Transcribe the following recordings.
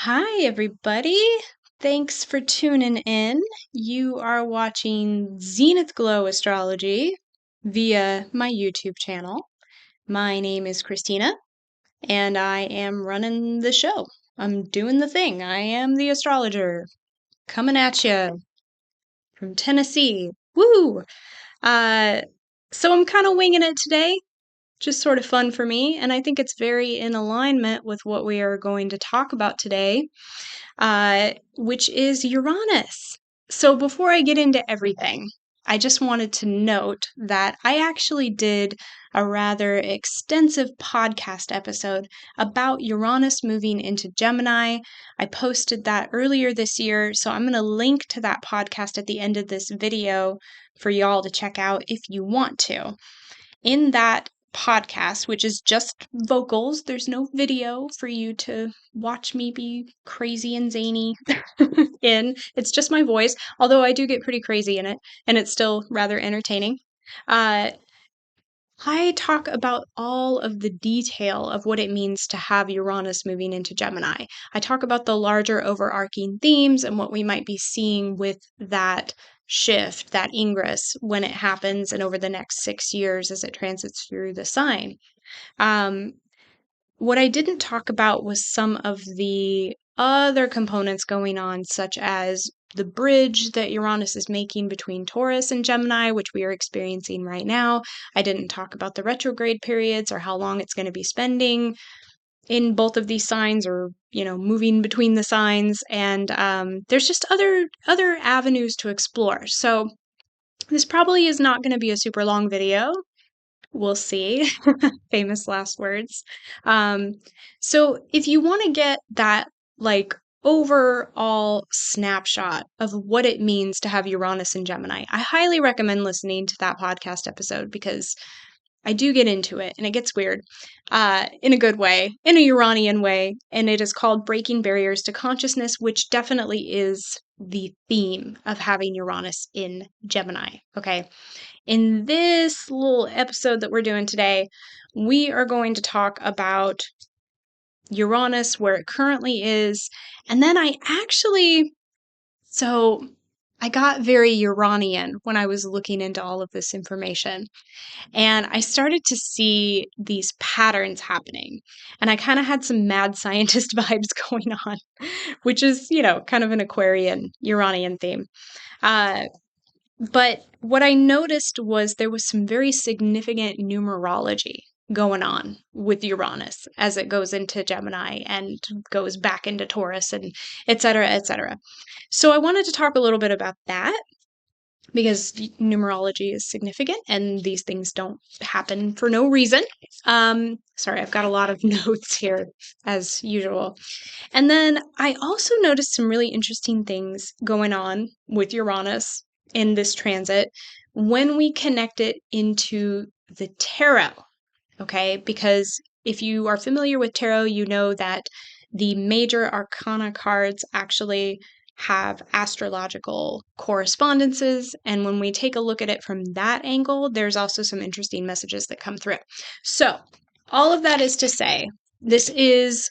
Hi, everybody. Thanks for tuning in. You are watching Zenith Glow Astrology via my YouTube channel. My name is Christina, and I am running the show. I'm doing the thing. I am the astrologer coming at you from Tennessee. Woo! Uh, so I'm kind of winging it today. Just sort of fun for me, and I think it's very in alignment with what we are going to talk about today, which is Uranus. So before I get into everything, I just wanted to note that I actually did a rather extensive podcast episode about Uranus moving into Gemini. I posted that earlier this year, so I'm going to link to that podcast at the end of this video for y'all to check out if you want to. In that podcast, which is just vocals, there's no video for you to watch me be crazy and zany in. It's just my voice, although I do get pretty crazy in it, and it's still rather entertaining. Uh, I talk about all of the detail of what it means to have Uranus moving into Gemini. I talk about the larger overarching themes and what we might be seeing with that shift, that ingress, when it happens and over the next 6 years as it transits through the sign. What I didn't talk about was some of the other components going on, such as the bridge that Uranus is making between Taurus and Gemini, which we are experiencing right now. I didn't talk about the retrograde periods or how long it's going to be spending in both of these signs, or moving between the signs. And there's just other avenues to explore. So this probably is not going to be a super long video. We'll see. Famous last words. Um, so if you want to get that like overall snapshot of what it means to have Uranus in Gemini, I highly recommend listening to that podcast episode because I do get into it and it gets weird in a good way, in a Uranian way. And it is called Breaking Barriers to Consciousness, which definitely is the theme of having Uranus in Gemini. Okay. In this little episode that we're doing today, we are going to talk about Uranus, where it currently is. And then I got very Uranian when I was looking into all of this information. And I started to see these patterns happening. And I kind of had some mad scientist vibes going on, which is, kind of an Aquarian, Uranian theme. But what I noticed was there was some very significant numerology going on with Uranus as it goes into Gemini and goes back into Taurus and et cetera, et cetera. So I wanted to talk a little bit about that because numerology is significant and these things don't happen for no reason. Sorry, I've got a lot of notes here as usual. And then I also noticed some really interesting things going on with Uranus in this transit when we connect it into the tarot. Okay, because if you are familiar with tarot, you know that the major arcana cards actually have astrological correspondences. And when we take a look at it from that angle, there's also some interesting messages that come through. So, all of that is to say, this is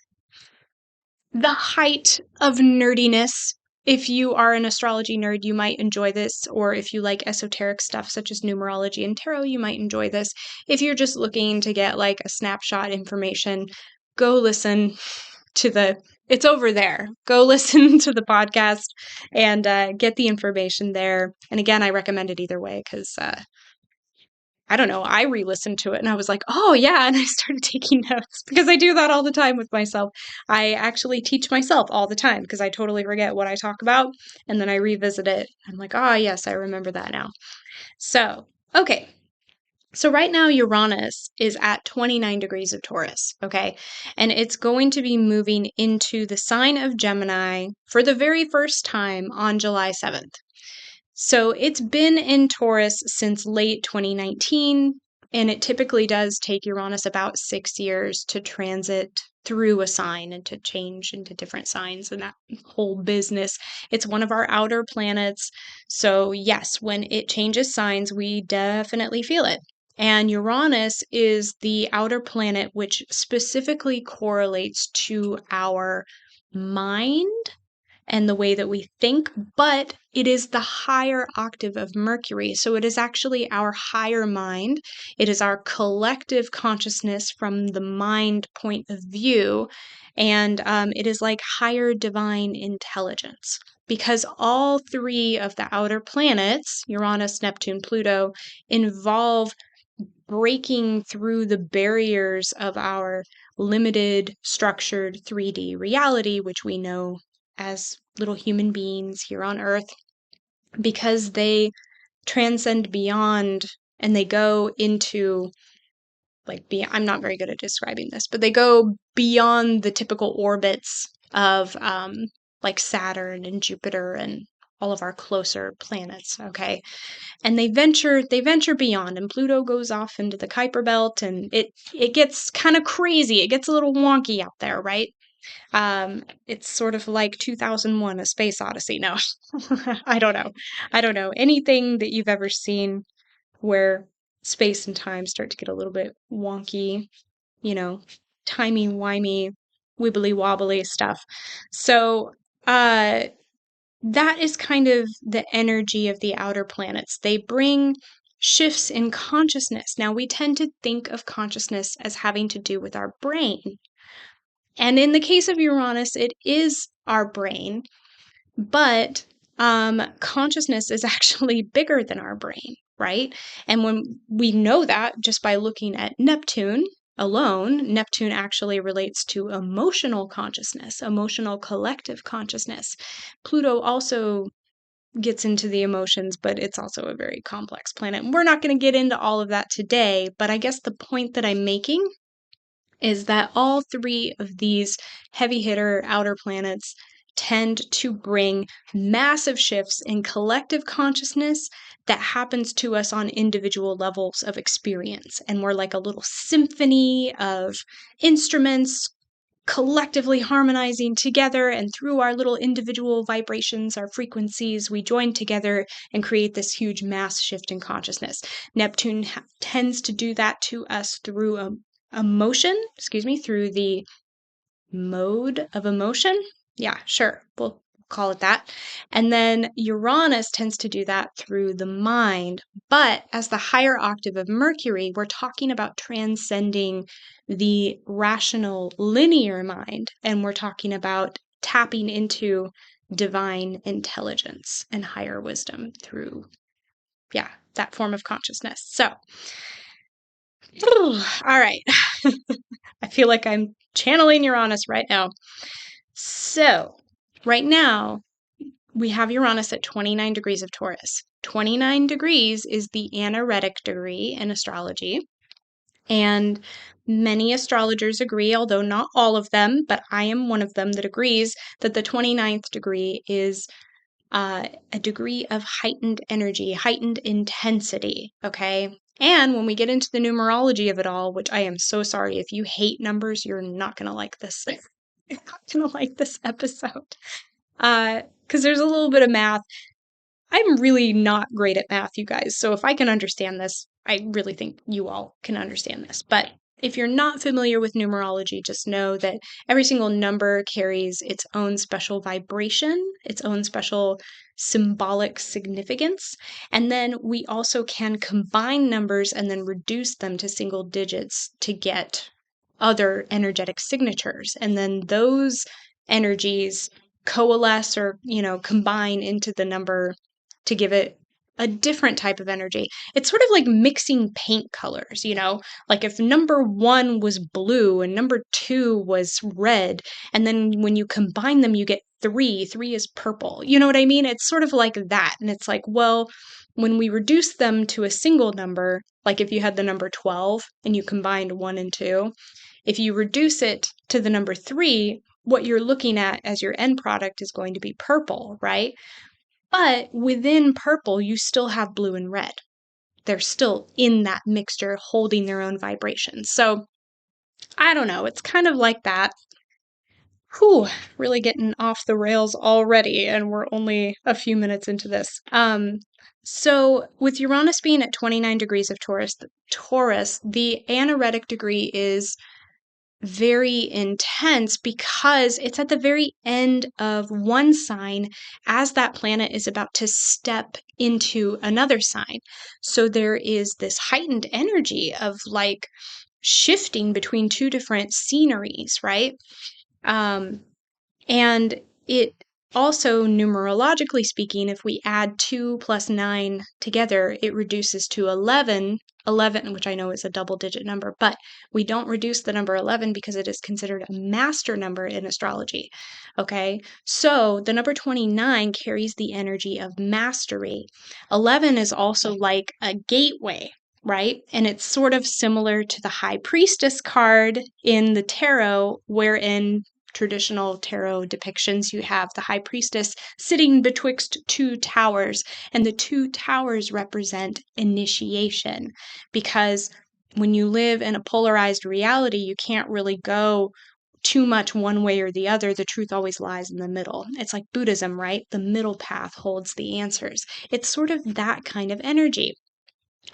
the height of nerdiness. If you are an astrology nerd, you might enjoy this, or if you like esoteric stuff such as numerology and tarot, you might enjoy this. If you're just looking to get like a snapshot information, go listen to it's over there. Go listen to the podcast and get the information there. And again, I recommend it either way because I don't know, I re-listened to it and I was like, oh yeah, and I started taking notes because I do that all the time with myself. I actually teach myself all the time because I totally forget what I talk about and then I revisit it. I'm like, oh yes, I remember that now. So, okay. So right now Uranus is at 29 degrees of Taurus, okay? And it's going to be moving into the sign of Gemini for the very first time on July 7th. So it's been in Taurus since late 2019, and it typically does take Uranus about 6 years to transit through a sign and to change into different signs and that whole business. It's one of our outer planets. So, yes, when it changes signs, we definitely feel it. And Uranus is the outer planet which specifically correlates to our mind and the way that we think, but it is the higher octave of Mercury. So it is actually our higher mind. It is our collective consciousness from the mind point of view. And it is like higher divine intelligence. Because all three of the outer planets, Uranus, Neptune, Pluto, involve breaking through the barriers of our limited, structured 3D reality, which we know as little human beings here on Earth, because they transcend beyond and they go into I'm not very good at describing this, but they go beyond the typical orbits of like Saturn and Jupiter and all of our closer planets. Okay, and they venture beyond, and Pluto goes off into the Kuiper belt, and it gets kind of crazy. It gets a little wonky out there, right? It's sort of like 2001: A Space Odyssey. No, I don't know anything that you've ever seen where space and time start to get a little bit wonky, you know, timey-wimey, wibbly-wobbly stuff. So, that is kind of the energy of the outer planets. They bring shifts in consciousness. Now, we tend to think of consciousness as having to do with our brain. And in the case of Uranus, it is our brain, but consciousness is actually bigger than our brain, right? And when we know that just by looking at Neptune alone, Neptune actually relates to emotional consciousness, emotional collective consciousness. Pluto also gets into the emotions, but it's also a very complex planet. We're not going to get into all of that today, but I guess the point that I'm making is that all three of these heavy hitter outer planets tend to bring massive shifts in collective consciousness that happens to us on individual levels of experience. And we're like a little symphony of instruments collectively harmonizing together, and through our little individual vibrations, our frequencies, we join together and create this huge mass shift in consciousness. Neptune tends to do that to us through through the mode of emotion. Yeah, sure. We'll call it that. And then Uranus tends to do that through the mind. But as the higher octave of Mercury, we're talking about transcending the rational linear mind. And we're talking about tapping into divine intelligence and higher wisdom through, yeah, that form of consciousness. So, all right. I feel like I'm channeling Uranus right now. So, right now, we have Uranus at 29 degrees of Taurus. 29 degrees is the anaretic degree in astrology. And many astrologers agree, although not all of them, but I am one of them that agrees that the 29th degree is a degree of heightened energy, heightened intensity. Okay. And when we get into the numerology of it all, which I am so sorry, if you hate numbers, you're not going to like this. You're not going to like this episode. Because there's a little bit of math. I'm really not great at math, you guys. So if I can understand this, I really think you all can understand this. But if you're not familiar with numerology, just know that every single number carries its own special vibration, its own special symbolic significance. And then we also can combine numbers and then reduce them to single digits to get other energetic signatures. And then those energies coalesce or, combine into the number to give it a different type of energy. It's sort of like mixing paint colors, like if number 1 was blue and number 2 was red, and then when you combine them, you get 3. 3 is purple. You know what I mean? It's sort of like that. And it's like, well, when we reduce them to a single number, like if you had the number 12 and you combined 1 and 2, if you reduce it to the number 3, what you're looking at as your end product is going to be purple, right? But within purple, you still have blue and red. They're still in that mixture, holding their own vibrations. So I don't know. It's kind of like that. Whew, really getting off the rails already, and we're only a few minutes into this. So with Uranus being at 29 degrees of Taurus, the anaretic degree is very intense because it's at the very end of one sign as that planet is about to step into another sign. So there is this heightened energy of like shifting between two different sceneries, right? And it also, numerologically speaking, if we add 2 plus 9 together, it reduces to 11. 11, which I know is a double digit number, but we don't reduce the number 11 because it is considered a master number in astrology. Okay, so the number 29 carries the energy of mastery. 11 is also like a gateway, right? And it's sort of similar to the High Priestess card in the tarot, wherein traditional tarot depictions, you have the high priestess sitting betwixt two towers, and the two towers represent initiation. Because when you live in a polarized reality, you can't really go too much one way or the other. The truth always lies in the middle. It's like Buddhism, right? The middle path holds the answers. It's sort of that kind of energy.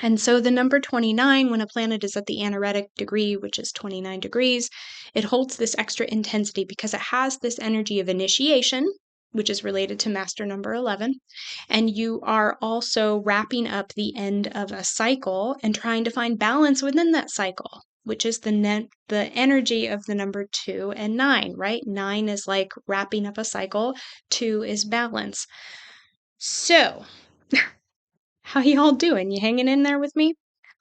And so the number 29, when a planet is at the anaretic degree, which is 29 degrees, it holds this extra intensity because it has this energy of initiation, which is related to master number 11. And you are also wrapping up the end of a cycle and trying to find balance within that cycle, which is the energy of the number 2 and 9, right? 9 is like wrapping up a cycle, 2 is balance. So, how y'all doing? You hanging in there with me?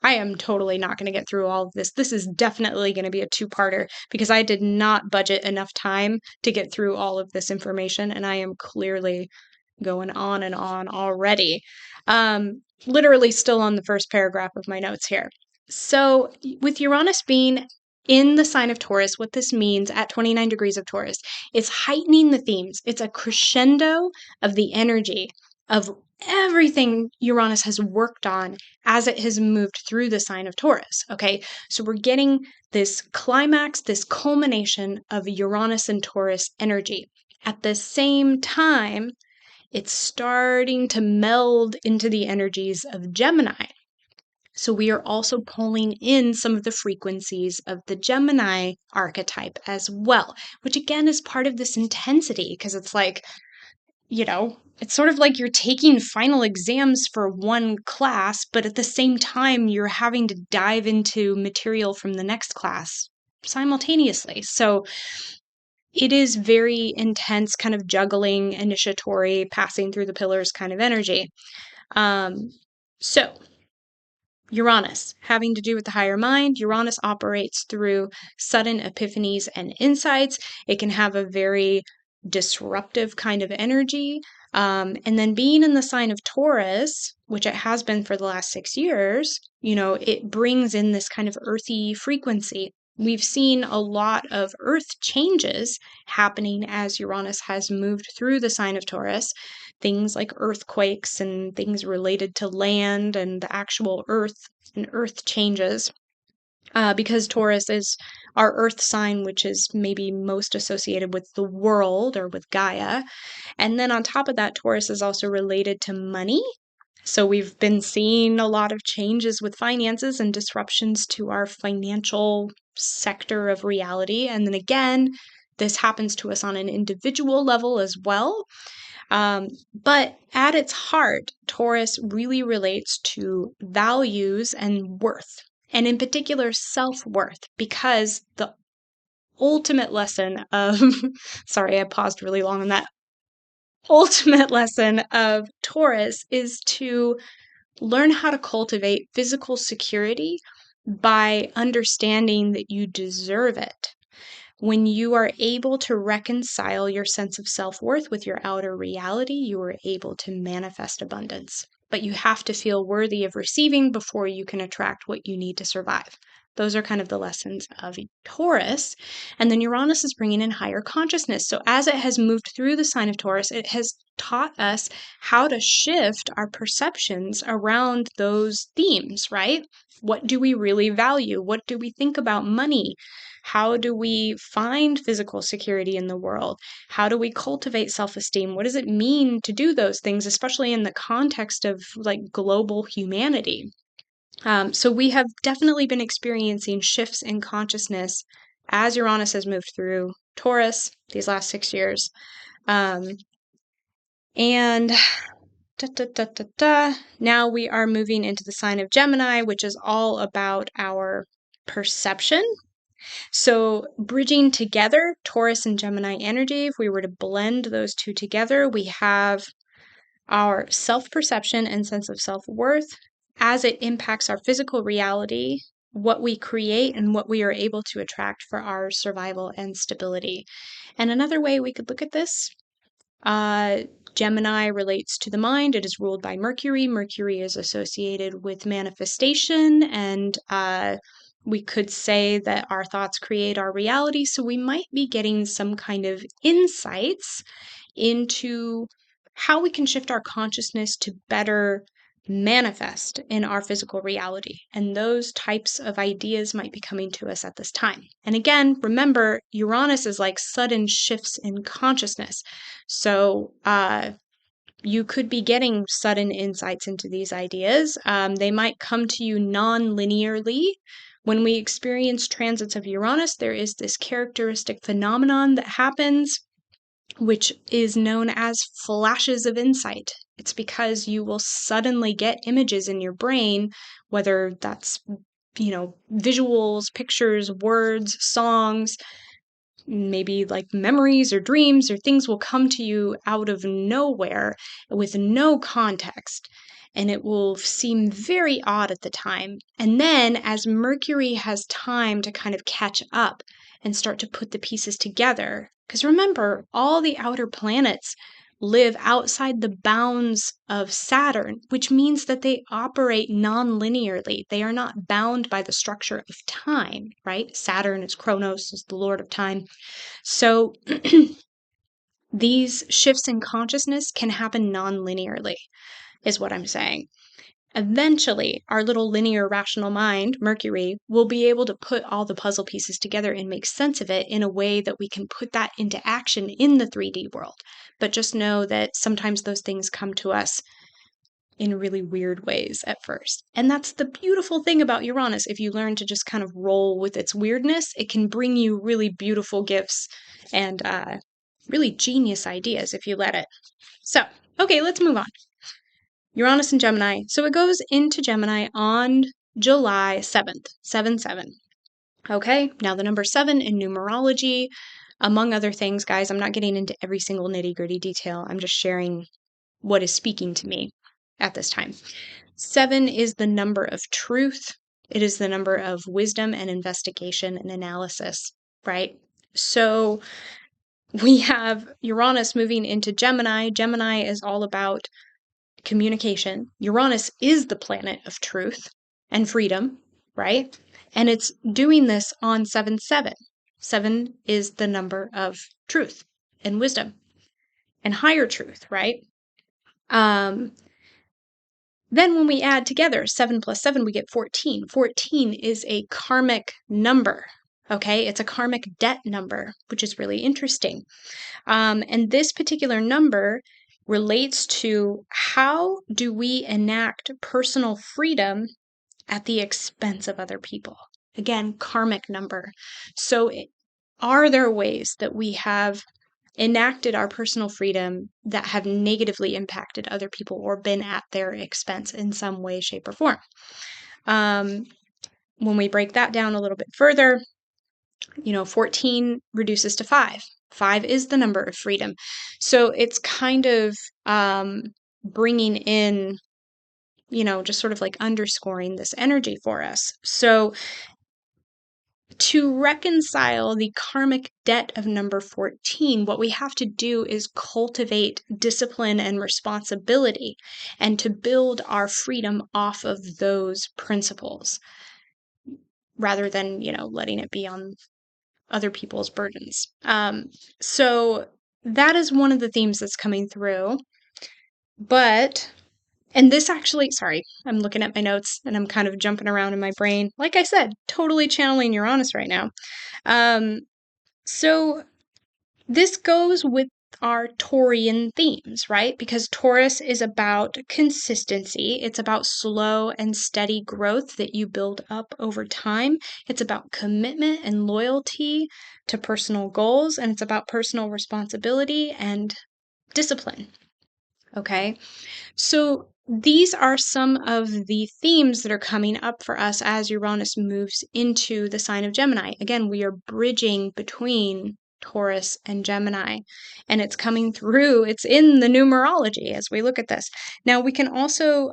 I am totally not going to get through all of this. This is definitely going to be a two-parter because I did not budget enough time to get through all of this information, and I am clearly going on and on already. Literally still on the first paragraph of my notes here. So, with Uranus being in the sign of Taurus, what this means at 29 degrees of Taurus is heightening the themes. It's a crescendo of the energy of everything Uranus has worked on as it has moved through the sign of Taurus. Okay, so we're getting this climax, this culmination of Uranus and Taurus energy. At the same time, it's starting to meld into the energies of Gemini. So we are also pulling in some of the frequencies of the Gemini archetype as well, which again is part of this intensity because it's like, it's sort of like you're taking final exams for one class, but at the same time, you're having to dive into material from the next class simultaneously. So it is very intense, kind of juggling, initiatory, passing through the pillars kind of energy. So Uranus, having to do with the higher mind, Uranus operates through sudden epiphanies and insights. It can have a very disruptive kind of energy. And then being in the sign of Taurus, which it has been for the last 6 years, it brings in this kind of earthy frequency. We've seen a lot of earth changes happening as Uranus has moved through the sign of Taurus. Things like earthquakes and things related to land and the actual earth and earth changes. Because Taurus is our earth sign, which is maybe most associated with the world or with Gaia. And then on top of that, Taurus is also related to money. So we've been seeing a lot of changes with finances and disruptions to our financial sector of reality. And then again, this happens to us on an individual level as well. But at its heart, Taurus really relates to values and worth, and in particular, self-worth, because the ultimate lesson of, sorry, I paused really long on that. Ultimate lesson of Taurus is to learn how to cultivate physical security by understanding that you deserve it. When you are able to reconcile your sense of self-worth with your outer reality, you are able to manifest abundance. But you have to feel worthy of receiving before you can attract what you need to survive. Those are kind of the lessons of Taurus. And then Uranus is bringing in higher consciousness. So as it has moved through the sign of Taurus, it has taught us how to shift our perceptions around those themes, right? What do we really value? What do we think about money? How do we find physical security in the world? How do we cultivate self-esteem? What does it mean to do those things, especially in the context of like global humanity? So we have definitely been experiencing shifts in consciousness as Uranus has moved through Taurus these last 6 years. And now we are moving into the sign of Gemini, which is all about our perception. So bridging together Taurus and Gemini energy, if we were to blend those two together, we have our self-perception and sense of self-worth as it impacts our physical reality, what we create and what we are able to attract for our survival and stability. And another way we could look at this, Gemini relates to the mind. It is ruled by Mercury. Mercury is associated with manifestation, and we could say that our thoughts create our reality. So we might be getting some kind of insights into how we can shift our consciousness to better manifest in our physical reality. And those types of ideas might be coming to us at this time. And again, remember, Uranus is like sudden shifts in consciousness. So you could be getting sudden insights into these ideas. They might come to you non-linearly. When we experience transits of Uranus, there is this characteristic phenomenon that happens, which is known as flashes of insight. It's because you will suddenly get images in your brain, whether that's, visuals, pictures, words, songs, maybe like memories or dreams or things will come to you out of nowhere with no context. And it will seem very odd at the time. And then as Mercury has time to kind of catch up and start to put the pieces together, because remember, all the outer planets live outside the bounds of Saturn, which means that they operate non-linearly. They are not bound by the structure of time, right? Saturn is Kronos, is the lord of time. So these shifts in consciousness can happen non-linearly, is what I'm saying. Eventually, our little linear rational mind, Mercury, will be able to put all the puzzle pieces together and make sense of it in a way that we can put that into action in the 3D world. But just know that sometimes those things come to us in really weird ways at first. And that's the beautiful thing about Uranus. If you learn to just kind of roll with its weirdness, it can bring you really beautiful gifts and really genius ideas if you let it. So, okay, let's move on. Uranus and Gemini. So it goes into Gemini on July 7th, 7-7. Okay, now the number 7 in numerology, among other things, guys, I'm not getting into every single nitty-gritty detail. I'm just sharing what is speaking to me at this time. 7 is the number of truth. It is the number of wisdom and investigation and analysis, right? So we have Uranus moving into Gemini. Gemini is all about communication. Uranus is the planet of truth and freedom, right? And it's doing this on 7-7. 7 is the number of truth and wisdom and higher truth, right? Then when we add together 7 plus 7, we get 14. 14 is a karmic number, okay? It's a karmic debt number, which is really interesting. And this particular number relates to how do we enact personal freedom at the expense of other people? Again, karmic number. So are there ways that we have enacted our personal freedom that have negatively impacted other people or been at their expense in some way, shape, or form? When we break that down a little bit further, 14 reduces to 5. 5 is the number of freedom. So it's kind of bringing in, just sort of like underscoring this energy for us. So to reconcile the karmic debt of number 14, what we have to do is cultivate discipline and responsibility and to build our freedom off of those principles rather than, letting it be on other people's burdens. So that is one of the themes that's coming through. And this actually, sorry, I'm looking at my notes and I'm kind of jumping around in my brain. Like I said, totally channeling Uranus right now. So this goes with are Taurian themes, right? Because Taurus is about consistency. It's about slow and steady growth that you build up over time. It's about commitment and loyalty to personal goals, and it's about personal responsibility and discipline. Okay, so these are some of the themes that are coming up for us as Uranus moves into the sign of Gemini. Again, we are bridging between Taurus and Gemini, and it's coming through. It's in the numerology as we look at this. Now, we can also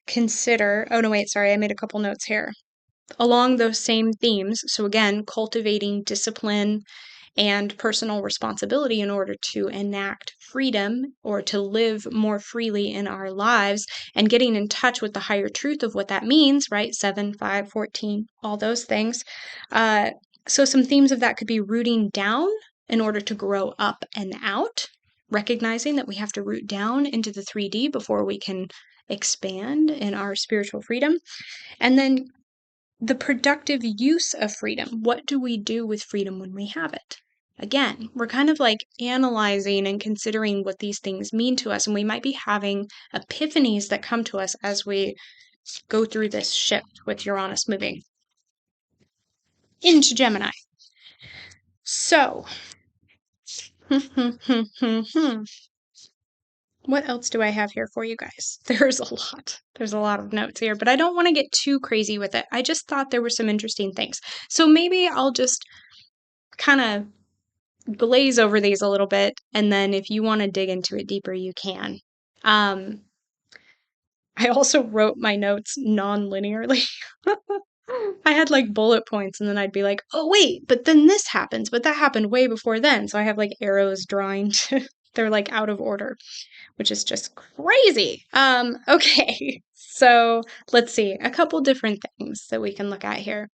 consider, oh no, wait, sorry, I made a couple notes here. Along those same themes, so again, cultivating discipline and personal responsibility in order to enact freedom or to live more freely in our lives, and getting in touch with the higher truth of what that means, right? 7, 5, 14, all those things. So some themes of that could be rooting down in order to grow up and out, recognizing that we have to root down into the 3D before we can expand in our spiritual freedom. And then the productive use of freedom. What do we do with freedom when we have it? Again, we're kind of like analyzing and considering what these things mean to us, and we might be having epiphanies that come to us as we go through this shift with Uranus moving into Gemini. So, what else do I have here for you guys? There's a lot. There's a lot of notes here, but I don't want to get too crazy with it. I just thought there were some interesting things. So maybe I'll just kind of glaze over these a little bit, and then if you want to dig into it deeper, you can. I also wrote my notes non-linearly. I had like bullet points, and then I'd be like, oh wait, but then this happens, but that happened way before then. So I have like arrows drawing to, they're like out of order, which is just crazy. Okay, so let's see, a couple different things that we can look at here.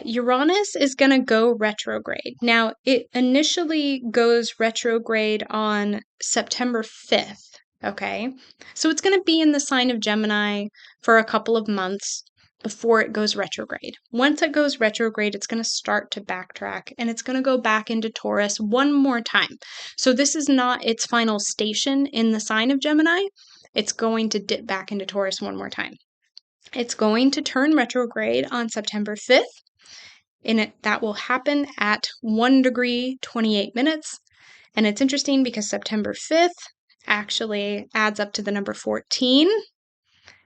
Uranus is going to go retrograde. Now, it initially goes retrograde on September 5th, okay? So it's going to be in the sign of Gemini for a couple of months before it goes retrograde. Once it goes retrograde, it's going to start to backtrack, and it's going to go back into Taurus one more time. So this is not its final station in the sign of Gemini. It's going to dip back into Taurus one more time. It's going to turn retrograde on September 5th, and that will happen at 1 degree 28 minutes. And it's interesting because September 5th actually adds up to the number 14,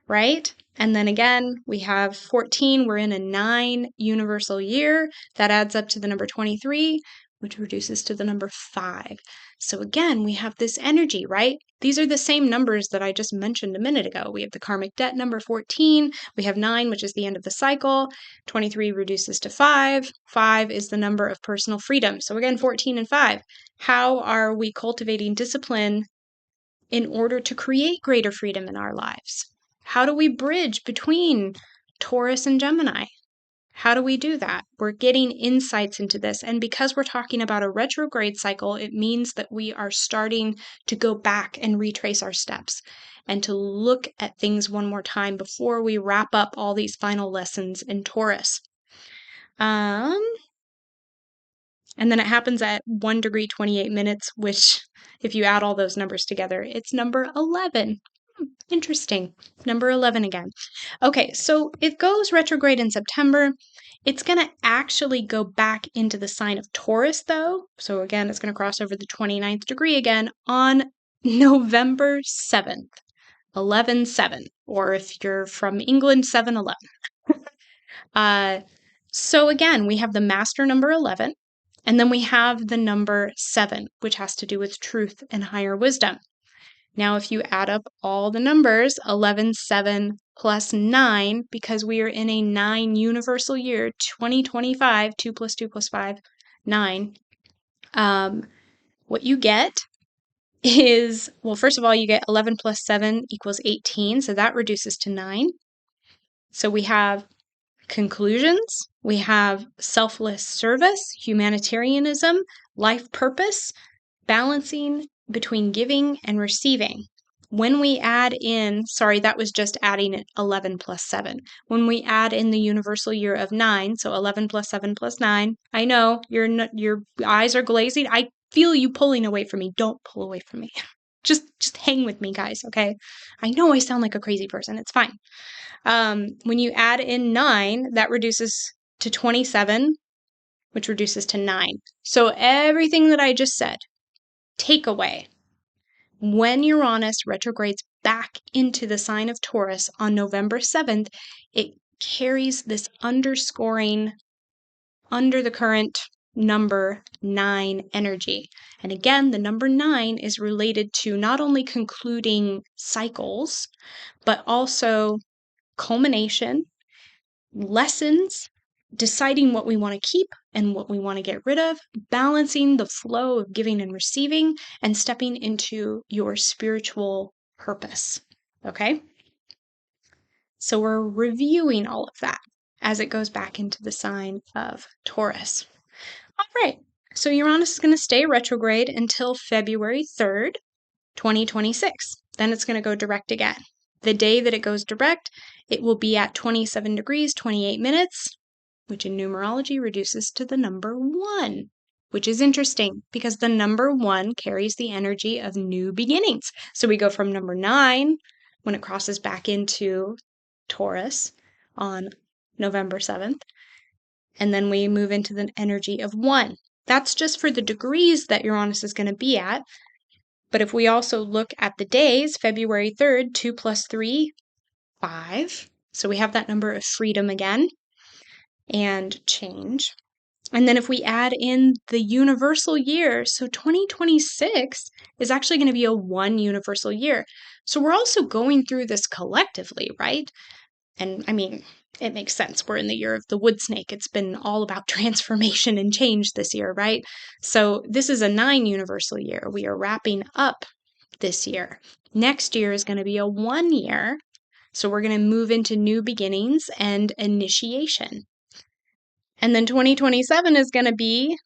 right? And then again, we have 14. We're in a 9 universal year. That adds up to the number 23, which reduces to the number 5. So again, we have this energy, right? These are the same numbers that I just mentioned a minute ago. We have the karmic debt number 14. We have 9, which is the end of the cycle. 23 reduces to 5. 5 is the number of personal freedom. So again, 14 and 5. How are we cultivating discipline in order to create greater freedom in our lives? How do we bridge between Taurus and Gemini? How do we do that? We're getting insights into this. And because we're talking about a retrograde cycle, it means that we are starting to go back and retrace our steps and to look at things one more time before we wrap up all these final lessons in Taurus. And then it happens at 1 degree 28 minutes, which, if you add all those numbers together, it's number 11. Interesting. Number 11 again. Okay, so it goes retrograde in September. It's going to actually go back into the sign of Taurus, though. So again, it's going to cross over the 29th degree again on November 7th, 11/7, or if you're from England, 7/11. So again, we have the master number 11, and then we have the number 7, which has to do with truth and higher wisdom. Now, if you add up all the numbers, 11, 7 plus 9, because we are in a 9 universal year, 2025, 2 plus 2 plus 5, 9, what you get is, well, first of all, you get 11 plus 7 equals 18, so that reduces to 9. So we have conclusions, we have selfless service, humanitarianism, life purpose, balancing between giving and receiving. When we add in, sorry, that was just adding 11 plus 7. When we add in the universal year of 9, so 11 plus 7 plus 9, I know your eyes are glazing. feel you pulling away from me, don't pull away from me. Just hang with me, guys, okay? I know I sound like a crazy person. It's fine. When you add in 9, that reduces to 27, which reduces to 9. So everything that I just said, takeaway. When Uranus retrogrades back into the sign of Taurus on November 7th, it carries this underscoring under the current number 9 energy. And again, the number 9 is related to not only concluding cycles, but also culmination, lessons, deciding what we want to keep and what we want to get rid of, balancing the flow of giving and receiving, and stepping into your spiritual purpose. Okay? So we're reviewing all of that as it goes back into the sign of Taurus. All right. So Uranus is going to stay retrograde until February 3rd, 2026. Then it's going to go direct again. The day that it goes direct, it will be at 27 degrees, 28 minutes, which in numerology reduces to the number 1, which is interesting because the number 1 carries the energy of new beginnings. So we go from number 9 when it crosses back into Taurus on November 7th, and then we move into the energy of 1. That's just for the degrees that Uranus is going to be at. But if we also look at the days, February 3rd, 2 plus 3, 5. So we have that number of freedom again and change. And then if we add in the universal year, so 2026 is actually going to be a 1 universal year. So we're also going through this collectively, right? And I mean, it makes sense. We're in the year of the wood snake. It's been all about transformation and change this year, right? So this is a 9 universal year. We are wrapping up this year. Next year is going to be a 1 year. So we're going to move into new beginnings and initiation. And then 2027 is going to be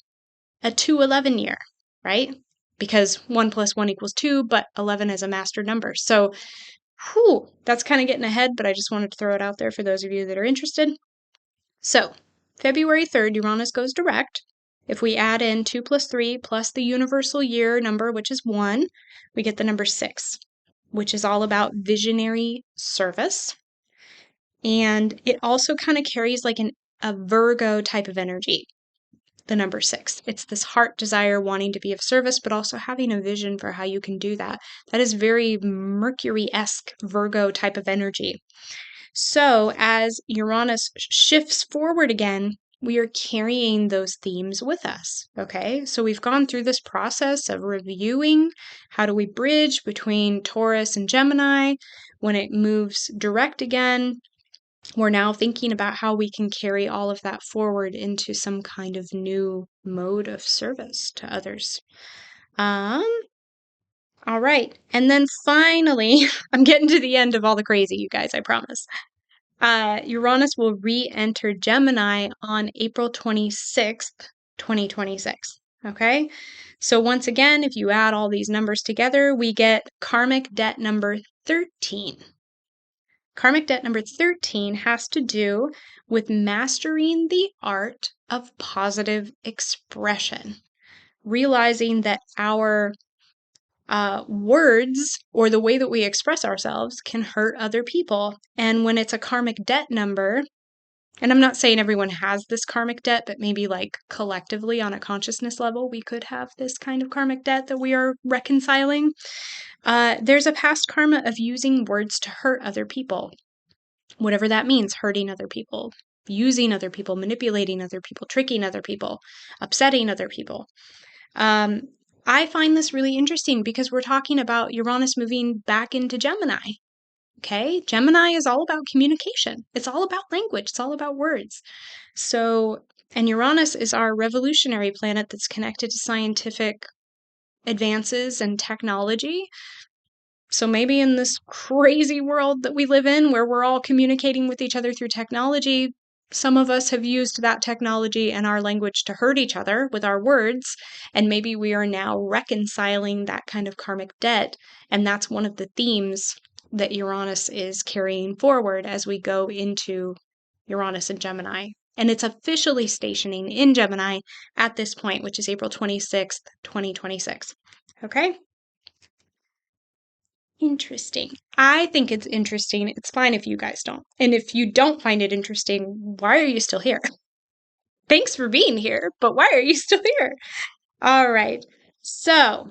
a 2-11 year, right? Because 1 plus 1 equals 2, but 11 is a master number. So that's kind of getting ahead, but I just wanted to throw it out there for those of you that are interested. So, February 3rd, Uranus goes direct. If we add in 2 plus 3 plus the universal year number, which is 1, we get the number 6, which is all about visionary service. And it also kind of carries like a Virgo type of energy, the number 6. It's this heart desire wanting to be of service, but also having a vision for how you can do that. That is very Mercury-esque Virgo type of energy. So as Uranus shifts forward again, we are carrying those themes with us, okay? So we've gone through this process of reviewing how do we bridge between Taurus and Gemini. When it moves direct again, we're now thinking about how we can carry all of that forward into some kind of new mode of service to others. All right. And then finally, I'm getting to the end of all the crazy, you guys, I promise. Uranus will re-enter Gemini on April 26th, 2026. Okay? So once again, if you add all these numbers together, we get karmic debt number 13. Karmic debt number 13 has to do with mastering the art of positive expression, realizing that our words or the way that we express ourselves can hurt other people. And when it's a karmic debt number, and I'm not saying everyone has this karmic debt, but maybe like collectively on a consciousness level, we could have this kind of karmic debt that we are reconciling. There's a past karma of using words to hurt other people. Whatever that means, hurting other people, using other people, manipulating other people, tricking other people, upsetting other people. I find this really interesting because we're talking about Uranus moving back into Gemini. Okay? Gemini is all about communication. It's all about language. It's all about words. So, and Uranus is our revolutionary planet that's connected to scientific advances and technology. So maybe in this crazy world that we live in, where we're all communicating with each other through technology, some of us have used that technology and our language to hurt each other with our words, and maybe we are now reconciling that kind of karmic debt, and that's one of the themes that Uranus is carrying forward as we go into Uranus and Gemini And it's officially stationing in Gemini at this point, which is April 26th, 2026. Okay? Interesting. I think it's interesting. It's fine if you guys don't. And if you don't find it interesting, why are you still here? Thanks for being here, but why are you still here? All right. So,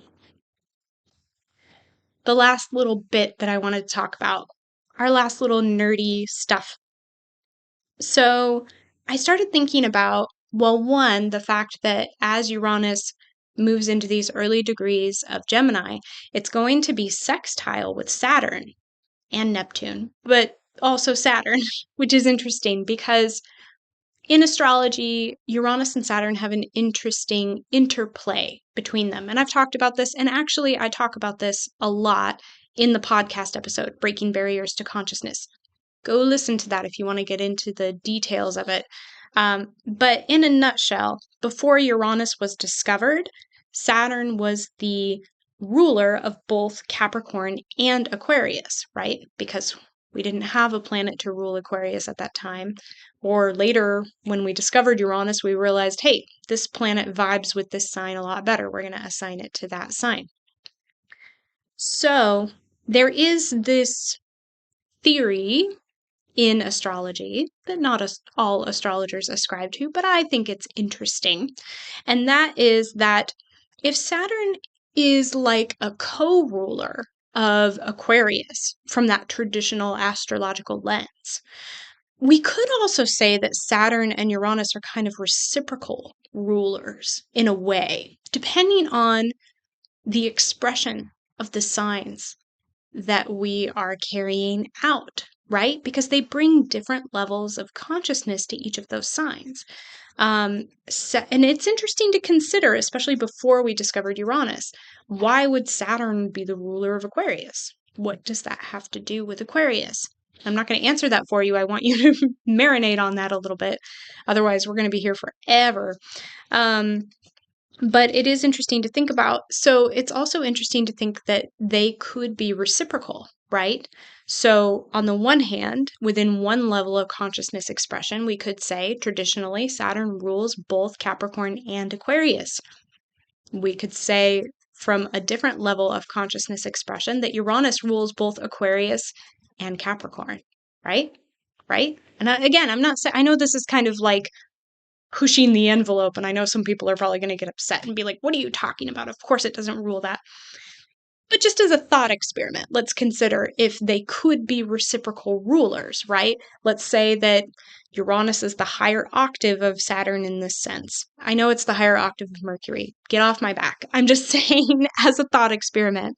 the last little bit that I wanted to talk about, our last little nerdy stuff. So, I started thinking about, well, one, the fact that as Uranus moves into these early degrees of Gemini, it's going to be sextile with Saturn and Neptune, but also Saturn, which is interesting because in astrology, Uranus and Saturn have an interesting interplay between them. And I've talked about this, and actually, I talk about this a lot in the podcast episode, Breaking Barriers to Consciousness. Go listen to that if you want to get into the details of it. But in a nutshell, before Uranus was discovered, Saturn was the ruler of both Capricorn and Aquarius, right? Because we didn't have a planet to rule Aquarius at that time. Or later, when we discovered Uranus, we realized, hey, this planet vibes with this sign a lot better. We're going to assign it to that sign. So there is this theory in astrology that not all astrologers ascribe to, but I think it's interesting. And that is that if Saturn is like a co-ruler of Aquarius from that traditional astrological lens, we could also say that Saturn and Uranus are kind of reciprocal rulers in a way, depending on the expression of the signs that we are carrying out, right? Because they bring different levels of consciousness to each of those signs. And it's interesting to consider, especially before we discovered Uranus. Why would Saturn be the ruler of Aquarius? What does that have to do with Aquarius? I'm not going to answer that for you. I want you to marinate on that a little bit. Otherwise, we're going to be here forever. But it is interesting to think about. So it's also interesting to think that they could be reciprocal, right? So on the one hand, within one level of consciousness expression, we could say traditionally Saturn rules both Capricorn and Aquarius. We could say from a different level of consciousness expression that Uranus rules both Aquarius and Capricorn, right? Right? And again, I'm not saying, I know this is kind of like pushing the envelope, and I know some people are probably going to get upset and be like, what are you talking about? Of course it doesn't rule that. But just as a thought experiment, let's consider if they could be reciprocal rulers, right? Let's say that Uranus is the higher octave of Saturn in this sense. I know it's the higher octave of Mercury. Get off my back. I'm just saying as a thought experiment,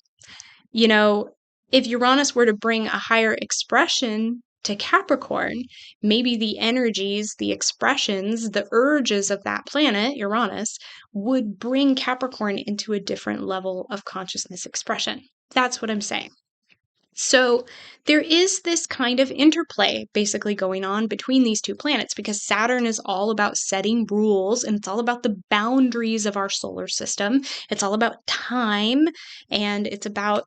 you know, if Uranus were to bring a higher expression to Capricorn, maybe the energies, the expressions, the urges of that planet, Uranus, would bring Capricorn into a different level of consciousness expression. That's what I'm saying. So there is this kind of interplay basically going on between these two planets because Saturn is all about setting rules and it's all about the boundaries of our solar system. It's all about time and it's about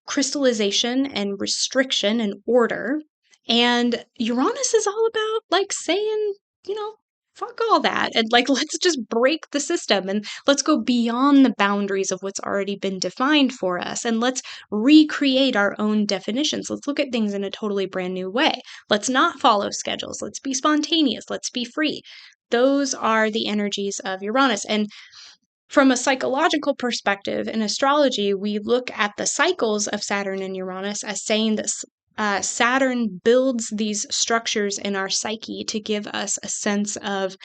crystallization and restriction and order. And Uranus is all about like saying, fuck all that. And like, let's just break the system and let's go beyond the boundaries of what's already been defined for us. And let's recreate our own definitions. Let's look at things in a totally brand new way. Let's not follow schedules. Let's be spontaneous. Let's be free. Those are the energies of Uranus. And from a psychological perspective in astrology, we look at the cycles of Saturn and Uranus as saying that Saturn builds these structures in our psyche to give us a sense of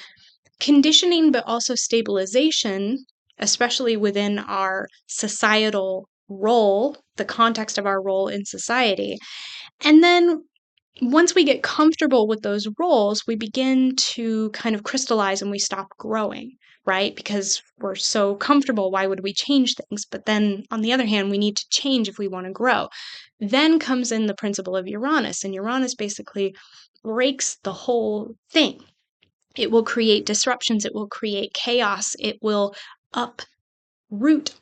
conditioning, but also stabilization, especially within our societal role, the context of our role in society. And then once we get comfortable with those roles, we begin to kind of crystallize and we stop growing, right? Because we're so comfortable. Why would we change things? But then on the other hand, we need to change if we want to grow. Then comes in the principle of Uranus, and Uranus basically breaks the whole thing. It will create disruptions. It will create chaos. It will uproot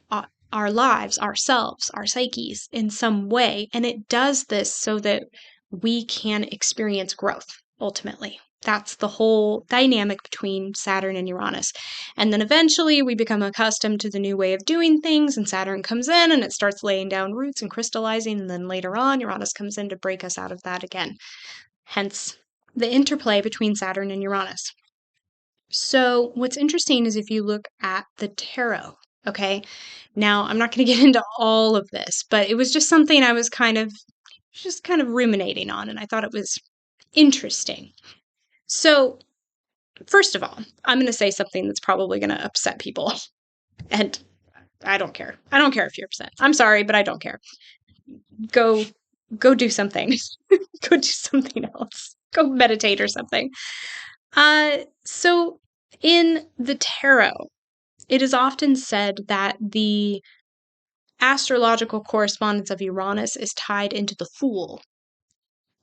our lives, ourselves, our psyches in some way. And it does this so that we can experience growth ultimately, That's the whole dynamic between Saturn and Uranus. And then eventually we become accustomed to the new way of doing things, and Saturn comes in and it starts laying down roots and crystallizing. And then later on, Uranus comes in to break us out of that again. Hence the interplay between Saturn and Uranus. So, what's interesting is if you look at the tarot, okay? Now, I'm not going to get into all of this, but it was just something I was kind of ruminating on, and I thought it was interesting. So, first of all, I'm going to say something that's probably going to upset people. And I don't care. I don't care if you're upset. I'm sorry, but I don't care. Go do something. Go do something else. Go meditate or something. So in the tarot, it is often said that the astrological correspondence of Uranus is tied into the Fool.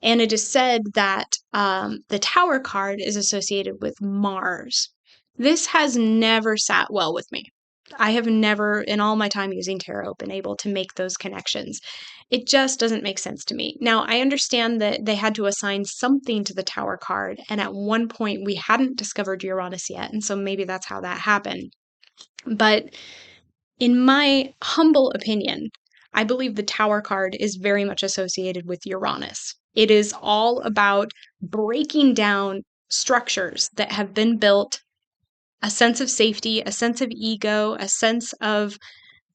And it is said that the Tower card is associated with Mars. This has never sat well with me. I have never, in all my time using tarot, been able to make those connections. It just doesn't make sense to me. Now, I understand that they had to assign something to the Tower card, and at one point we hadn't discovered Uranus yet, and so maybe that's how that happened. But in my humble opinion, I believe the Tower card is very much associated with Uranus. It is all about breaking down structures that have been built, a sense of safety, a sense of ego, a sense of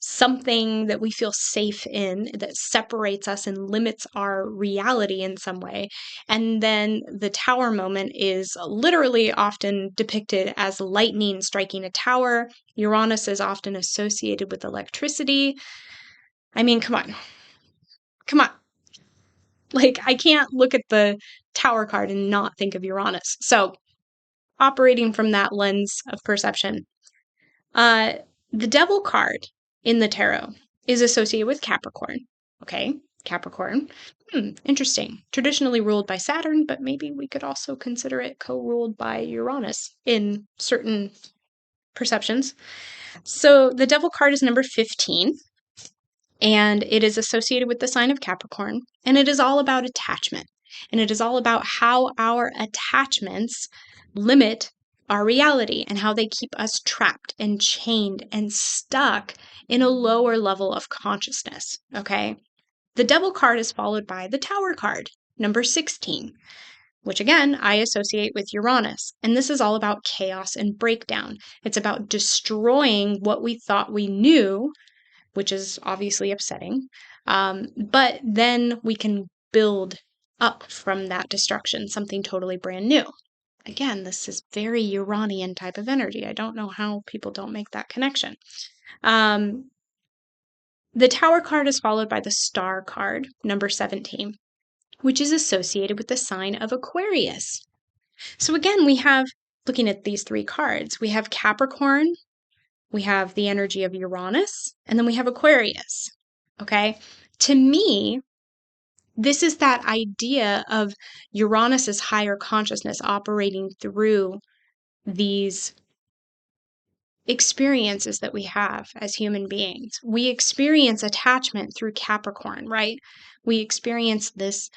something that we feel safe in that separates us and limits our reality in some way. And then the tower moment is literally often depicted as lightning striking a tower. Uranus is often associated with electricity. I mean, come on. Come on. Like, I can't look at the tower card and not think of Uranus. So, operating from that lens of perception, the devil card in the tarot is associated with Capricorn. Okay, Capricorn. Interesting. Traditionally ruled by Saturn, but maybe we could also consider it co-ruled by Uranus in certain perceptions. So the devil card is number 15, and it is associated with the sign of Capricorn, and it is all about attachment. And it is all about how our attachments limit our reality and how they keep us trapped and chained and stuck in a lower level of consciousness. Okay. The devil card is followed by the tower card, number 16, which again I associate with Uranus. And this is all about chaos and breakdown. It's about destroying what we thought we knew, which is obviously upsetting. But then we can build up from that destruction, something totally brand new. Again, this is very Uranian type of energy. I don't know how people don't make that connection. The Tower card is followed by the Star card, number 17, which is associated with the sign of Aquarius. So again, we have, looking at these three cards, we have Capricorn, we have the energy of Uranus, and then we have Aquarius. Okay? To me, this is that idea of Uranus's higher consciousness operating through these experiences that we have as human beings. We experience attachment through Capricorn, right? We experience this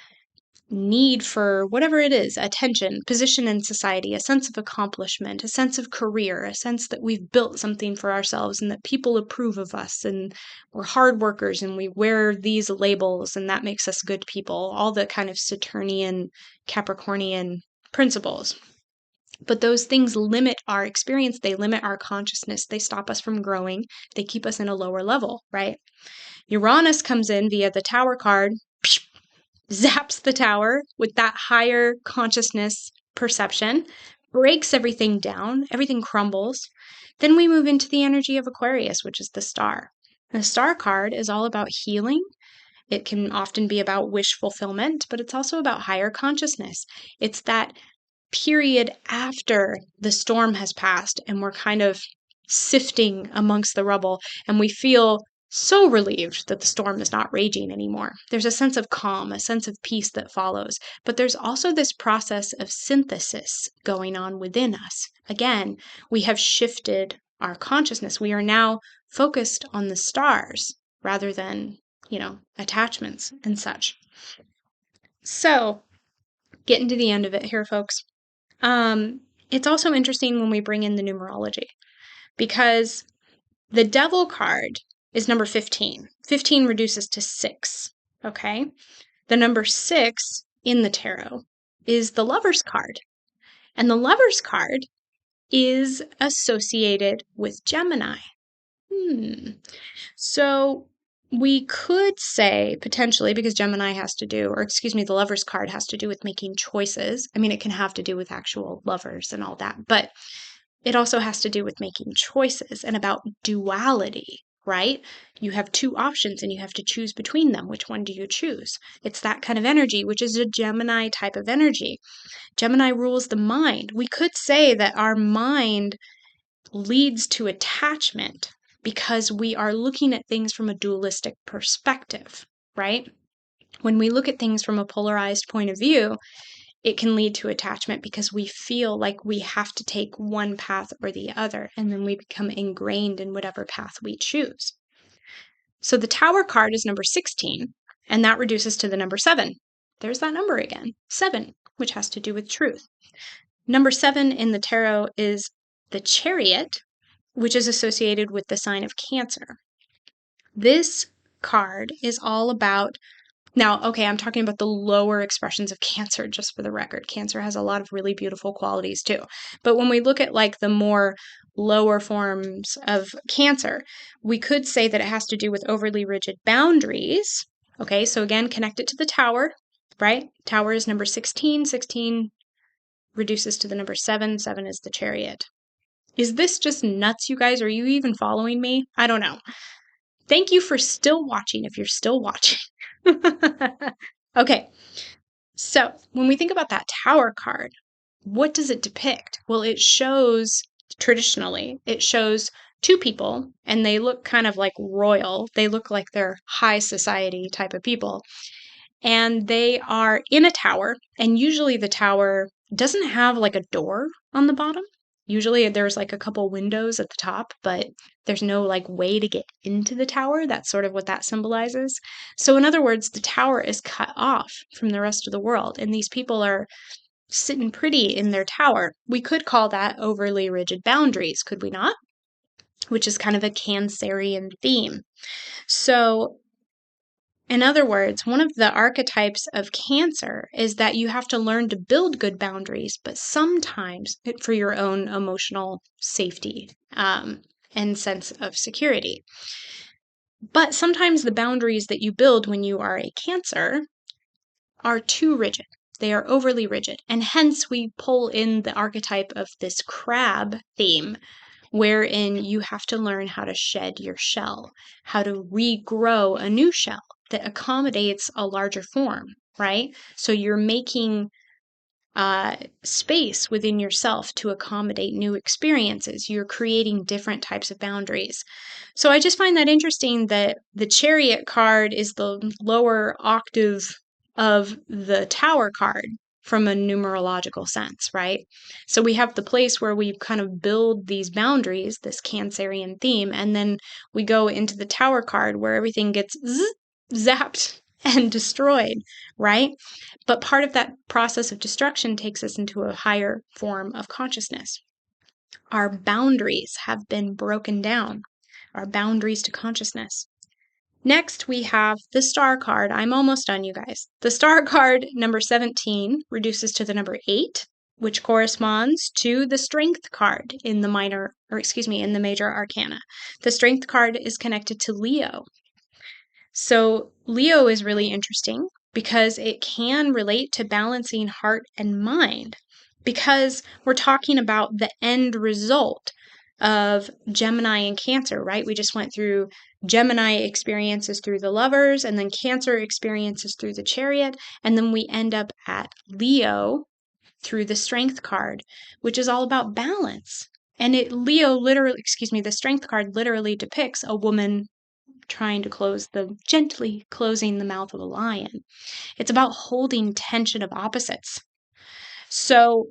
need for whatever it is, attention, position in society, a sense of accomplishment, a sense of career, a sense that we've built something for ourselves and that people approve of us and we're hard workers and we wear these labels and that makes us good people, all the kind of Saturnian, Capricornian principles. But those things limit our experience, they limit our consciousness, they stop us from growing, they keep us in a lower level, right? Uranus comes in via the Tower card, zaps the tower with that higher consciousness perception, breaks everything down, everything crumbles. Then we move into the energy of Aquarius, which is the star. The star card is all about healing. It can often be about wish fulfillment, but it's also about higher consciousness. It's that period after the storm has passed and we're kind of sifting amongst the rubble and we feel so relieved that the storm is not raging anymore. There's a sense of calm, a sense of peace that follows. But there's also this process of synthesis going on within us. Again, we have shifted our consciousness. We are now focused on the stars rather than, attachments and such. So, getting to the end of it here, folks. It's also interesting when we bring in the numerology, because the Devil card is number 15. 15 reduces to 6, okay? The number 6 in the tarot is the Lover's card. And the Lover's card is associated with Gemini. So we could say potentially, because Gemini has to do, or excuse me, the Lover's card has to do with making choices. I mean, it can have to do with actual lovers and all that, but it also has to do with making choices and about duality, right? You have two options and you have to choose between them. Which one do you choose? It's that kind of energy, which is a Gemini type of energy. Gemini rules the mind. We could say that our mind leads to attachment because we are looking at things from a dualistic perspective, right? When we look at things from a polarized point of view, it can lead to attachment because we feel like we have to take one path or the other, and then we become ingrained in whatever path we choose. So the Tower card is number 16, and that reduces to the number 7. There's that number again, 7, which has to do with truth. Number 7 in the tarot is the Chariot, which is associated with the sign of Cancer. This card is all about, now, okay, I'm talking about the lower expressions of Cancer, just for the record. Cancer has a lot of really beautiful qualities too. But when we look at like the more lower forms of Cancer, we could say that it has to do with overly rigid boundaries. Okay, so again, connect it to the Tower, right? Tower is number 16. 16 reduces to the number 7. 7 is the Chariot. Is this just nuts, you guys? Are you even following me? I don't know. Thank you for still watching, if you're still watching. Okay, so when we think about that Tower card, what does it depict? Well, it shows, traditionally, it shows two people, and they look kind of like royal. They look like they're high society type of people. And they are in a tower, and usually the tower doesn't have like a door on the bottom. Usually there's like a couple windows at the top, but there's no like way to get into the tower. That's sort of what that symbolizes. So in other words, the tower is cut off from the rest of the world, and these people are sitting pretty in their tower. We could call that overly rigid boundaries, could we not? Which is kind of a Cancerian theme. So in other words, one of the archetypes of Cancer is that you have to learn to build good boundaries, but sometimes for your own emotional safety and sense of security. But sometimes the boundaries that you build when you are a Cancer are too rigid. They are overly rigid. And hence we pull in the archetype of this crab theme, wherein you have to learn how to shed your shell, how to regrow a new shell that accommodates a larger form, right? So you're making space within yourself to accommodate new experiences. You're creating different types of boundaries. So I just find that interesting that the Chariot card is the lower octave of the Tower card from a numerological sense, right? So we have the place where we kind of build these boundaries, this Cancerian theme, and then we go into the Tower card where everything gets zapped and destroyed, right? But part of that process of destruction takes us into a higher form of consciousness. Our boundaries have been broken down, our boundaries to consciousness. Next, we have the Star card. I'm almost done, you guys. The Star card, number 17, reduces to the number 8, which corresponds to the Strength card in the in the major arcana. The Strength card is connected to Leo. So Leo is really interesting because it can relate to balancing heart and mind, because we're talking about the end result of Gemini and Cancer, right? We just went through Gemini experiences through the Lovers, and then Cancer experiences through the Chariot, and then we end up at Leo through the Strength card, which is all about balance. And the Strength card literally depicts a woman trying to gently closing the mouth of a lion. It's about holding tension of opposites. So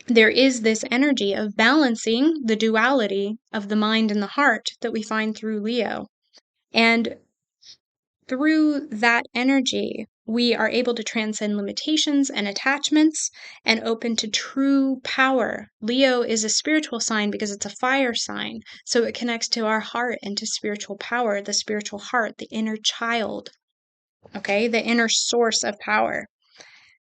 there is this energy of balancing the duality of the mind and the heart that we find through Leo. And through that energy, We are able to transcend limitations and attachments and open to true power. Leo is a spiritual sign because it's a fire sign. So it connects to our heart and to spiritual power, the spiritual heart, the inner child, okay, the inner source of power.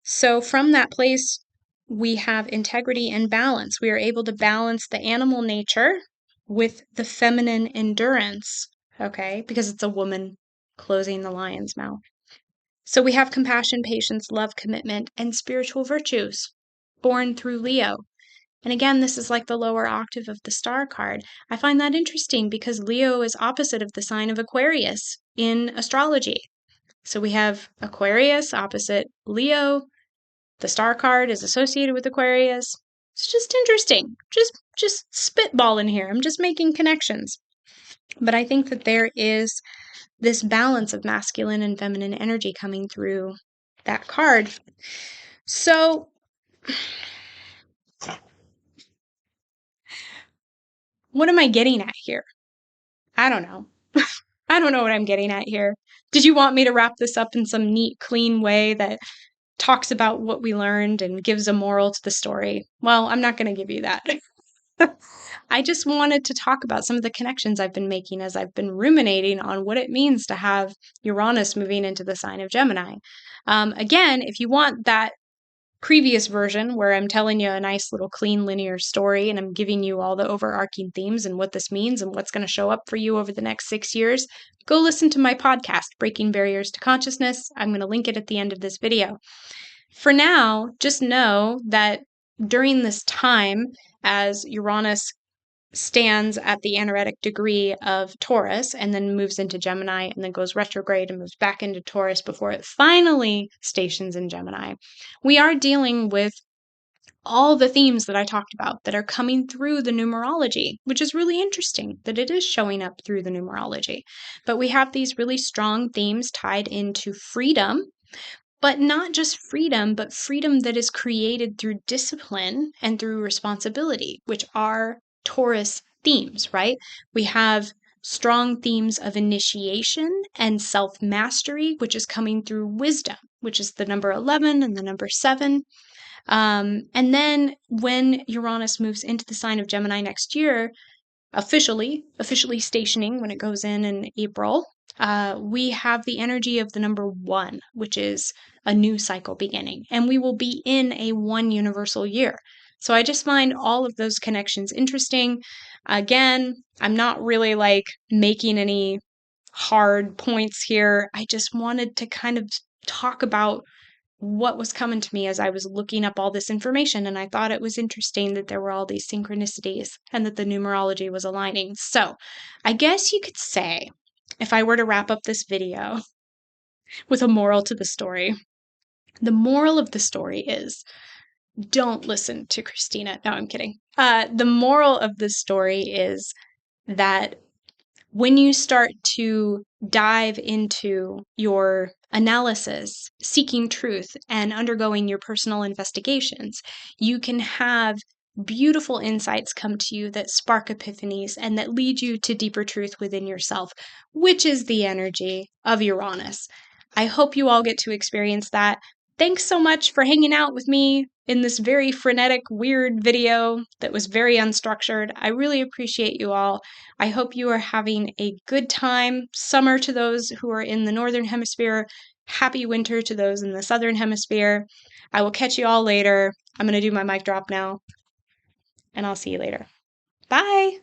So from that place, we have integrity and balance. We are able to balance the animal nature with the feminine endurance, okay, because it's a woman closing the lion's mouth. So we have compassion, patience, love, commitment, and spiritual virtues born through Leo. And again, this is like the lower octave of the star card. I find that interesting because Leo is opposite of the sign of Aquarius in astrology. So we have Aquarius opposite Leo. The star card is associated with Aquarius. It's just interesting. Just spitballing here. I'm just making connections. But I think that there is this balance of masculine and feminine energy coming through that card. So, what am I getting at here? I don't know. I don't know what I'm getting at here. Did you want me to wrap this up in some neat, clean way that talks about what we learned and gives a moral to the story? Well, I'm not going to give you that. I just wanted to talk about some of the connections I've been making as I've been ruminating on what it means to have Uranus moving into the sign of Gemini. Again, if you want that previous version where I'm telling you a nice little clean linear story and I'm giving you all the overarching themes and what this means and what's going to show up for you over the next 6 years, go listen to my podcast, Breaking Barriers to Consciousness. I'm going to link it at the end of this video. For now, just know that during this time, as Uranus stands at the anaretic degree of Taurus and then moves into Gemini and then goes retrograde and moves back into Taurus before it finally stations in Gemini, we are dealing with all the themes that I talked about that are coming through the numerology, which is really interesting that it is showing up through the numerology. But we have these really strong themes tied into freedom, but not just freedom, but freedom that is created through discipline and through responsibility, which are Taurus themes, right? We have strong themes of initiation and self mastery, which is coming through wisdom, which is the number 11 and the number 7. And then when Uranus moves into the sign of Gemini next year, officially stationing when it goes in April, we have the energy of the number 1, which is a new cycle beginning, and we will be in a 1 universal year. So I just find all of those connections interesting. Again, I'm not really like making any hard points here. I just wanted to kind of talk about what was coming to me as I was looking up all this information, and I thought it was interesting that there were all these synchronicities and that the numerology was aligning. So, I guess you could say, if I were to wrap up this video with a moral to the story, the moral of the story is don't listen to Christina. No, I'm kidding. The moral of the story is that when you start to dive into your analysis, seeking truth, and undergoing your personal investigations, you can have beautiful insights come to you that spark epiphanies and that lead you to deeper truth within yourself, which is the energy of Uranus. I hope you all get to experience that. Thanks so much for hanging out with me in this very frenetic, weird video that was very unstructured. I really appreciate you all. I hope you are having a good time. Summer to those who are in the Northern Hemisphere. Happy winter to those in the Southern Hemisphere. I will catch you all later. I'm going to do my mic drop now, and I'll see you later. Bye!